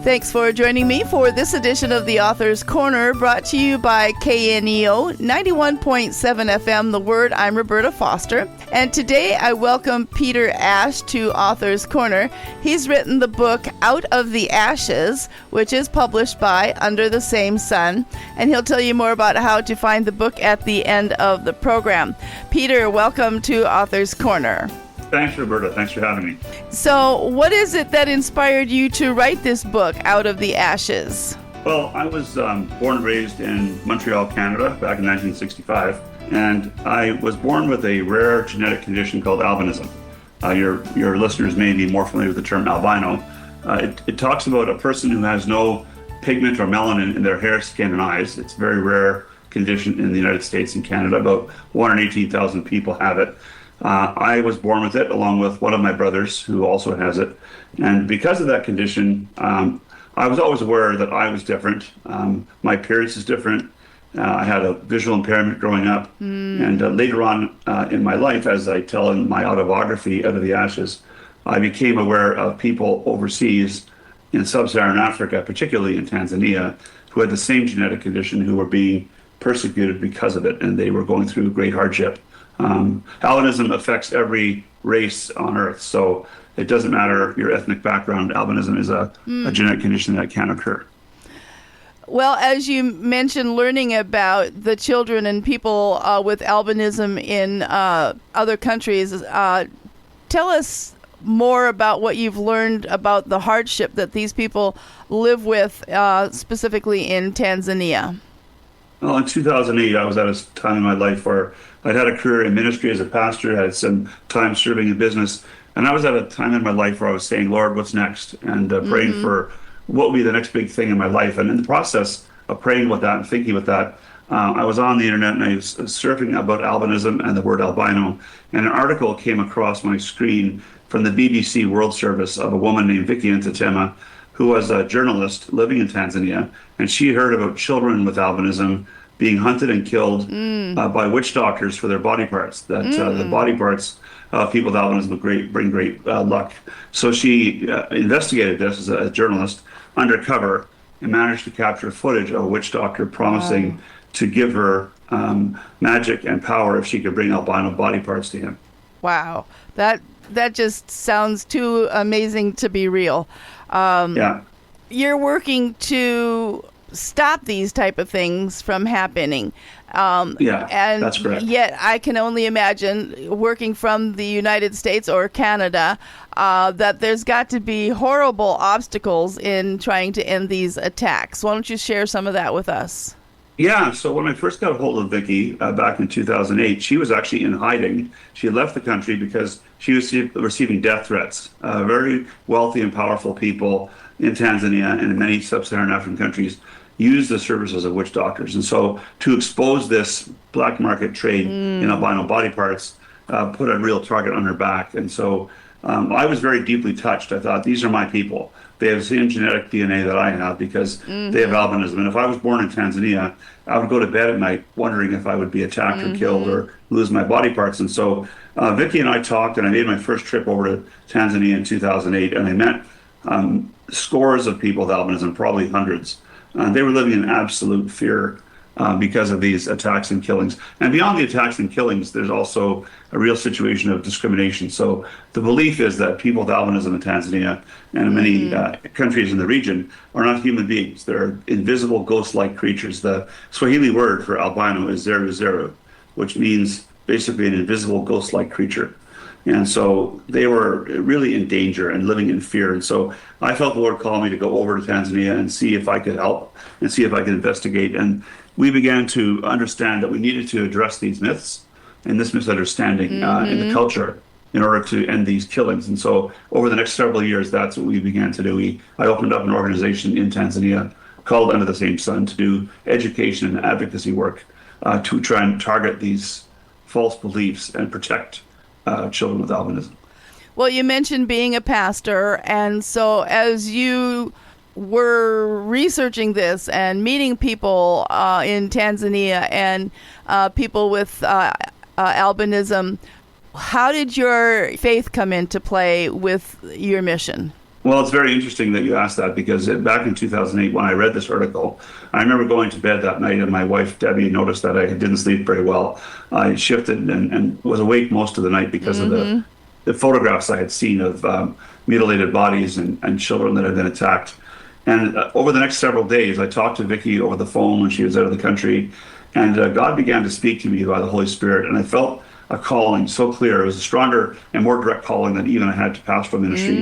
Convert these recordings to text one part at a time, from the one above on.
Thanks for joining me for this edition of the Author's Corner, brought to you by KNEO 91.7 FM, The Word. I'm Roberta Foster, and today I welcome Peter Ash to Author's Corner. He's written the book Out of the Ashes, which is published by Under the Same Sun, and he'll tell you more about how to find the book at the end of the program. Peter, welcome to Author's Corner. Thanks, Roberta. Thanks for having me. So, what is it that inspired you to write this book, Out of the Ashes? Well, I was born and raised in Montreal, Canada, back in 1965, and I was born with a rare genetic condition called albinism. Your listeners may be more familiar with the term albino. It talks about a person who has no pigment or melanin in their hair, skin, and eyes. It's a very rare condition in the United States and Canada. About 118,000 people have it. I was born with it, along with one of my brothers who also has it. And because of that condition, I was always aware that I was different. My appearance is different. I had a visual impairment growing up. And later on in my life, as I tell in my autobiography, Out of the Ashes, I became aware of people overseas in sub-Saharan Africa, particularly in Tanzania, who had the same genetic condition, who were being persecuted because of it, and they were going through great hardship. Albinism affects every race on Earth, so it doesn't matter your ethnic background. Albinism is a genetic condition that can occur. Well, as you mentioned, learning about the children and people with albinism in other countries, tell us more about what you've learned about the hardship that these people live with, specifically in Tanzania. Well, in 2008, I was at a time in my life where I'd had a career in ministry as a pastor, had some time serving in business, and I was at a time in my life where I was saying, Lord, what's next? And praying for what will be the next big thing in my life. And in the process of praying with that and thinking with that, I was on the internet and I was surfing about albinism and the word albino, and an article came across my screen from the BBC World Service of a woman named Vicky Ntatema, who was a journalist living in Tanzania, and she heard about children with albinism being hunted and killed by witch doctors for their body parts, that the body parts of people with albinism bring great luck. So she investigated this as a journalist undercover and managed to capture footage of a witch doctor promising to give her magic and power if she could bring albino body parts to him. Wow. That just sounds too amazing to be real. You're working to stop these type of things from happening. And that's correct. Yet I can only imagine, working from the United States or Canada, that there's got to be horrible obstacles in trying to end these attacks. Why don't you share some of that with us? Yeah, so when I first got a hold of Vicky back in 2008, she was actually in hiding. She had left the country because she was receiving death threats. Very wealthy and powerful people in Tanzania and in many sub-Saharan African countries use the services of witch doctors. And so to expose this black market trade in albino body parts put a real target on her back. And so I was very deeply touched. I thought, these are my people. They have the same genetic DNA that I have because they have albinism. And if I was born in Tanzania, I would go to bed at night wondering if I would be attacked or killed or lose my body parts. And so Vicky and I talked, and I made my first trip over to Tanzania in 2008, and I met scores of people with albinism, probably hundreds. They were living in absolute fear because of these attacks and killings. And beyond the attacks and killings, there's also a real situation of discrimination. So the belief is that people with albinism in Tanzania and in many countries in the region are not human beings. They're invisible ghost-like creatures. The Swahili word for albino is zeru zeru, which means basically an invisible ghost-like creature. And so they were really in danger and living in fear. And so I felt the Lord call me to go over to Tanzania and see if I could help and see if I could investigate. And we began to understand that we needed to address these myths and this misunderstanding in the culture in order to end these killings. And so over the next several years, that's what we began to do. I opened up an organization in Tanzania called Under the Same Sun to do education and advocacy work to try and target these false beliefs and protect children with albinism. Well, you mentioned being a pastor, and so as you were researching this and meeting people in Tanzania and people with albinism, how did your faith come into play with your mission? Well, it's very interesting that you asked that because back in 2008, when I read this article, I remember going to bed that night and my wife, Debbie, noticed that I didn't sleep very well. I shifted and was awake most of the night because of the photographs I had seen of mutilated bodies and children that had been attacked. And over the next several days, I talked to Vicky over the phone when she was out of the country, and God began to speak to me by the Holy Spirit, and I felt a calling so clear. It was a stronger and more direct calling than even I had to pastoral ministry.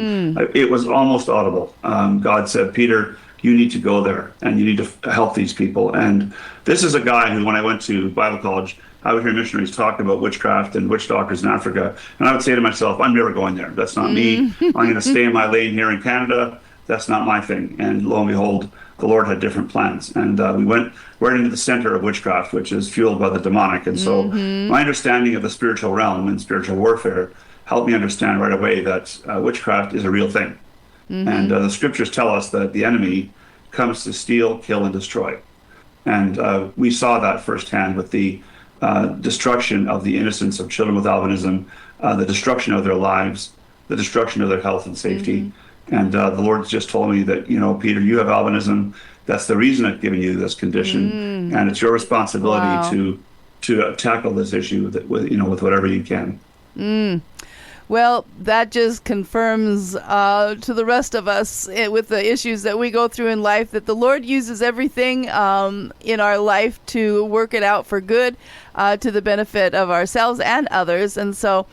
It was almost audible. God said, Peter, you need to go there and you need to help these people. And this is a guy who, when I went to Bible college, I would hear missionaries talk about witchcraft and witch doctors in Africa. And I would say to myself, I'm never going there. That's not me. I'm going to stay in my lane here in Canada. That's not my thing. And lo and behold, the Lord had different plans. And we went right into the center of witchcraft, which is fueled by the demonic. And so my understanding of the spiritual realm and spiritual warfare helped me understand right away that witchcraft is a real thing. And the scriptures tell us that the enemy comes to steal, kill, and destroy. And we saw that firsthand with the destruction of the innocence of children with albinism, the destruction of their lives, the destruction of their health and safety. And the Lord just told me that, Peter, you have albinism. That's the reason I've given you this condition, and it's your responsibility to tackle this issue with whatever you can. Well, that just confirms to the rest of us with the issues that we go through in life that the Lord uses everything in our life to work it out for good, to the benefit of ourselves and others. And so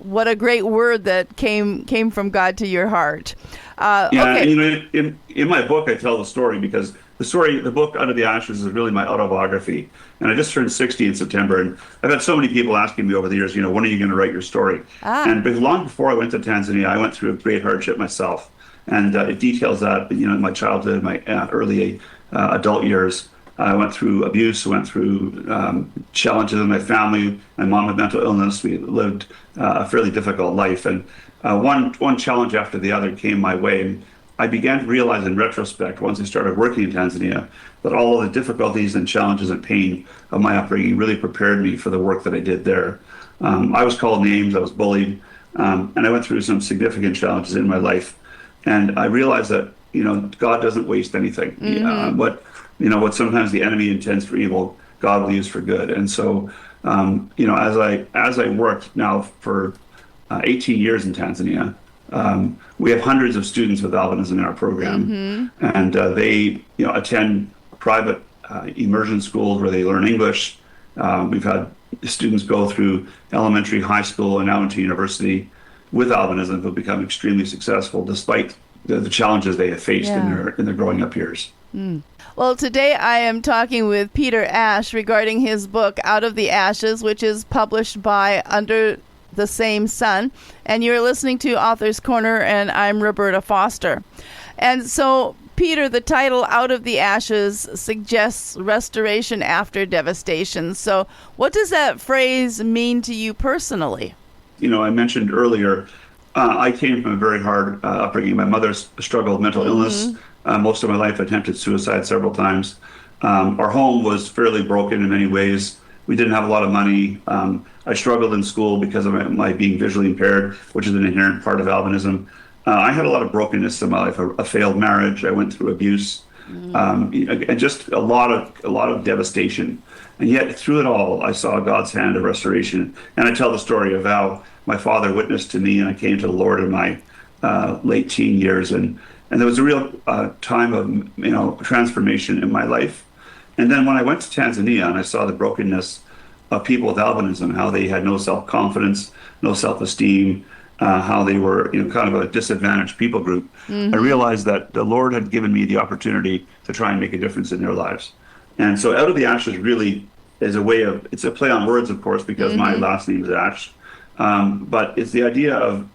what a great word that came from God to your heart. Okay. And, in my book, I tell the story because the book Out of the Ashes is really my autobiography. And I just turned 60 in September. And I've had so many people asking me over the years, when are you going to write your story? And long before I went to Tanzania, I went through a great hardship myself. And it details that, in my childhood, my early adult years. I went through abuse, I went through challenges in my family. My mom had mental illness. We lived a fairly difficult life. And one challenge after the other came my way. And I began to realize in retrospect, once I started working in Tanzania, that all of the difficulties and challenges and pain of my upbringing really prepared me for the work that I did there. I was called names, I was bullied, and I went through some significant challenges in my life. And I realized that, God doesn't waste anything. What sometimes the enemy intends for evil, God will use for good. And so, as I worked now for 18 years in Tanzania, we have hundreds of students with albinism in our program, and they, attend private immersion schools where they learn English. We've had students go through elementary, high school, and now into university with albinism who've become extremely successful despite the challenges they have faced in their growing up years. Well, today I am talking with Peter Ash regarding his book, Out of the Ashes, which is published by Under the Same Sun. And you're listening to Author's Corner, and I'm Roberta Foster. And so, Peter, the title Out of the Ashes suggests restoration after devastation. So what does that phrase mean to you personally? I mentioned earlier, I came from a very hard upbringing. My mother struggled with mental illness. Most of my life, attempted suicide several times. Our home was fairly broken in many ways. We didn't have a lot of money. I struggled in school because of my being visually impaired, which is an inherent part of albinism. I had a lot of brokenness in my life, a failed marriage. I went through abuse, and just a lot of devastation. And yet through it all, I saw God's hand of restoration. And I tell the story of how my father witnessed to me, and I came to the Lord in my late teen years. And there was a real time of transformation in my life. And then when I went to Tanzania and I saw the brokenness of people with albinism, how they had no self-confidence, no self-esteem, how they were kind of a disadvantaged people group, I realized that the Lord had given me the opportunity to try and make a difference in their lives. And so Out of the Ashes really is it's a play on words, of course, because my last name is Ash. But it's the idea of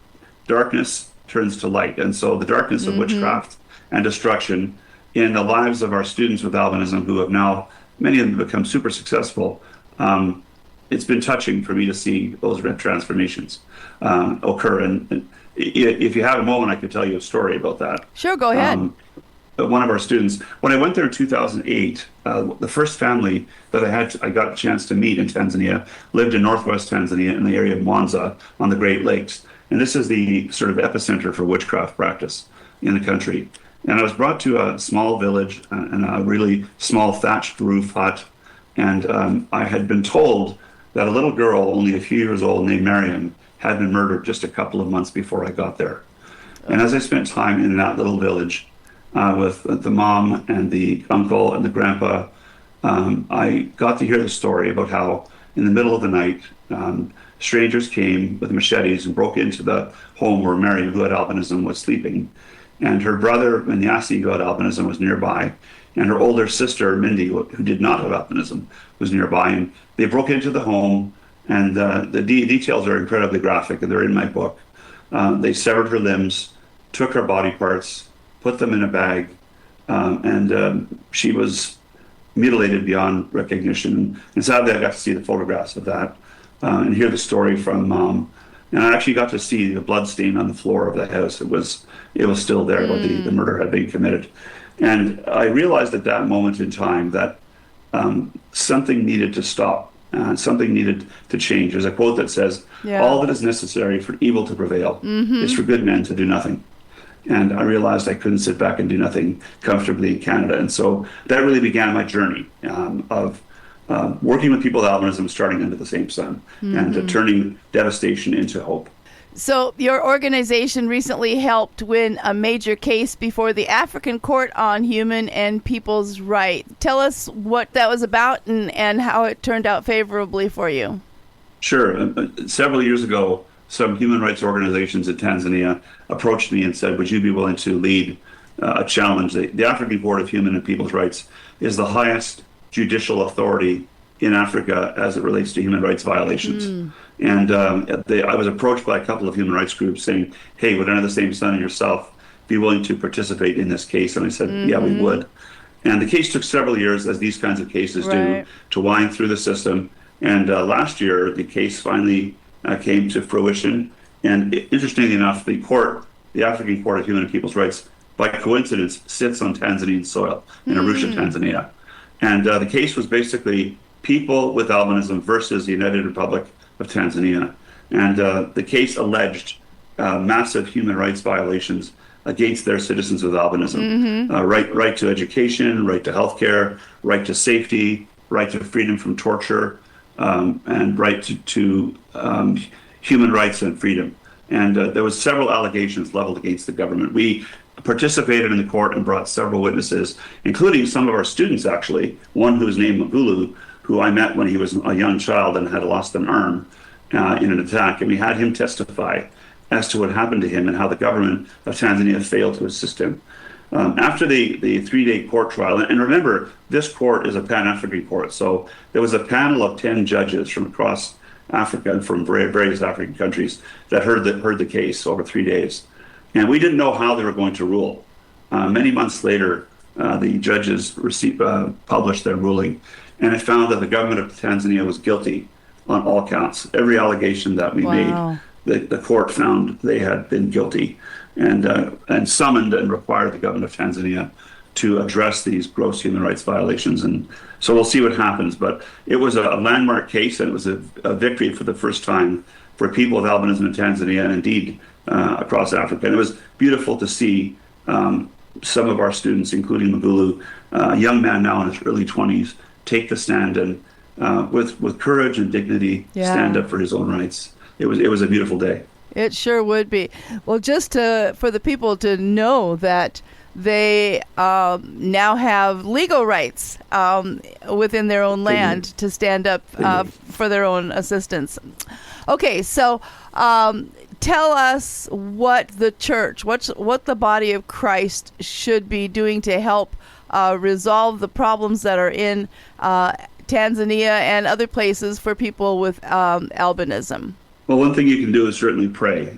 darkness turns to light. And so the darkness of witchcraft and destruction in the lives of our students with albinism, who have now, many of them become super successful, it's been touching for me to see those transformations occur. And if you have a moment, I could tell you a story about that. Sure, go ahead. One of our students, when I went there in 2008, the first family that I got a chance to meet in Tanzania lived in northwest Tanzania in the area of Mwanza on the Great Lakes. And this is the sort of epicenter for witchcraft practice in the country. And I was brought to a small village and a really small thatched roof hut. And I had been told that a little girl, only a few years old, named Mariam, had been murdered just a couple of months before I got there. And as I spent time in that little village with the mom and the uncle and the grandpa, I got to hear the story about how in the middle of the night, strangers came with machetes and broke into the home where Mary, who had albinism, was sleeping. And her brother, Vinyasi, who had albinism, was nearby. And her older sister, Mindy, who did not have albinism, was nearby. And they broke into the home, and the details are incredibly graphic, and they're in my book. They severed her limbs, took her body parts, put them in a bag, and she was mutilated beyond recognition. And sadly, I got to see the photographs of that and hear the story from Mom. And I actually got to see the blood stain on the floor of the house. It was still there where the murder had been committed. And I realized at that moment in time that something needed to stop. Something needed to change. There's a quote that says, all that is necessary for evil to prevail is for good men to do nothing. And I realized I couldn't sit back and do nothing comfortably in Canada. And so that really began my journey of working with people with albinism, starting under the same sun, and turning devastation into hope. So your organization recently helped win a major case before the African Court on Human and People's Rights. Tell us what that was about and how it turned out favorably for you. Sure. Several years ago, some human rights organizations in Tanzania approached me and said, would you be willing to lead a challenge? The African Court of Human and People's Rights is the highest judicial authority in Africa as it relates to human rights violations. And I was approached by a couple of human rights groups saying, hey, would Under the Same Sun and yourself be willing to participate in this case? And I said, yeah, we would. And the case took several years, as these kinds of cases do, to wind through the system. And last year, the case finally came to fruition. And interestingly enough, the African Court of Human and People's Rights, by coincidence, sits on Tanzanian soil in Arusha, Tanzania. And the case was basically people with albinism versus the United Republic of Tanzania. And the case alleged massive human rights violations against their citizens with albinism. Right to education, right to healthcare, right to safety, right to freedom from torture, and right to human rights and freedom. And there was several allegations leveled against the government. We participated in the court and brought several witnesses, including some of our students, actually. One who was named Magulu, who I met when he was a young child and had lost an arm in an attack. And we had him testify as to what happened to him and how the government of Tanzania failed to assist him. After the 3-day court trial, and remember, this court is a Pan-African court, so there was a panel of 10 judges from across Africa and from various African countries that heard the case over 3 days. And we didn't know how they were going to rule. Many months later, the judges published their ruling, and it found that the government of Tanzania was guilty on all counts. Every allegation that we made, the court found they had been guilty, and summoned and required the government of Tanzania to address these gross human rights violations. And so we'll see what happens. But it was a landmark case, and it was a victory for the first time for people with albinism in Tanzania, and indeed across Africa. And it was beautiful to see some of our students, including Magulu, a young man now in his early 20s, take the stand and with courage and dignity stand up for his own rights. It was a beautiful day. It sure would be. Well, just for the people to know that they now have legal rights within their own land to stand up for their own assistance. Okay, so tell us what the church, what the body of Christ should be doing to help resolve the problems that are in Tanzania and other places for people with albinism. Well, one thing you can do is certainly pray.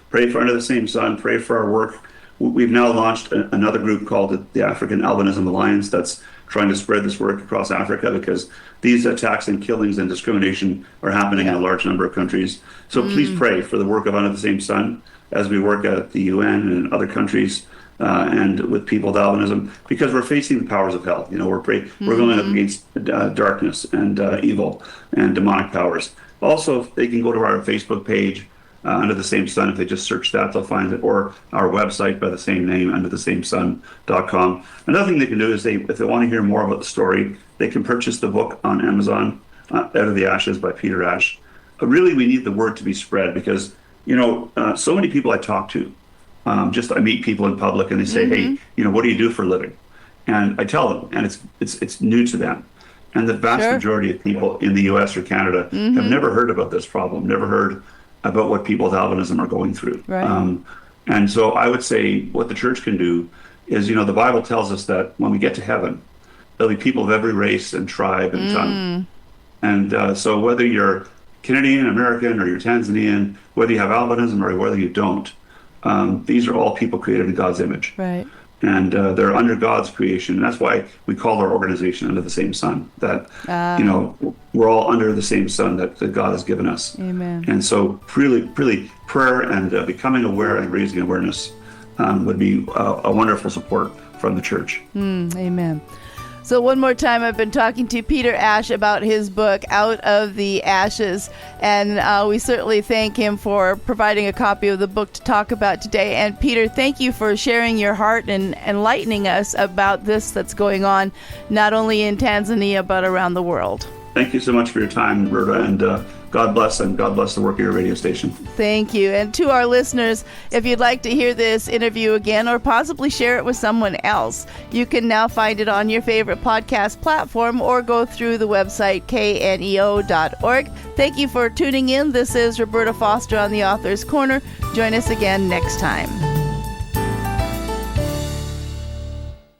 Pray for Under the Same Sun, pray for our work. We've now launched another group called the African Albinism Alliance that's trying to spread this work across Africa, because these attacks and killings and discrimination are happening in a large number of countries. So please pray for the work of Under the Same Sun as we work at the UN and other countries and with people with albinism, because we're facing the powers of hell. You know, we're going up against darkness and evil and demonic powers. Also, they can go to our Facebook page, Under the Same Sun. If they just search that, they'll find it, or our website by the same name, underthesamesun.com. Another thing they can do is if they want to hear more about the story, they can purchase the book on Amazon, Out of the Ashes by Peter Ash. Really, we need the word to be spread because, so many people I talk to, I meet people in public and they say, hey, what do you do for a living? And I tell them, and it's new to them. And the vast majority of people in the U.S. or Canada have never heard about this problem, never heard about what people with albinism are going through. Right. And so I would say what the church can do is, the Bible tells us that when we get to heaven, there'll be people of every race and tribe and tongue. And so whether you're Canadian, American, or you're Tanzanian, whether you have albinism or whether you don't, these are all people created in God's image. Right. And they're under God's creation. And that's why we call our organization Under the Same Sun, that, we're all under the same sun that God has given us. Amen. And so really prayer and becoming aware and raising awareness would be a wonderful support from the church. Amen. So one more time, I've been talking to Peter Ash about his book, Out of the Ashes, and we certainly thank him for providing a copy of the book to talk about today. And Peter, thank you for sharing your heart and enlightening us about this that's going on, not only in Tanzania, but around the world. Thank you so much for your time, Roberta, and God bless, and God bless the work of your radio station. Thank you. And to our listeners, if you'd like to hear this interview again or possibly share it with someone else, you can now find it on your favorite podcast platform or go through the website kneo.org. Thank you for tuning in. This is Roberta Foster on the Author's Corner. Join us again next time.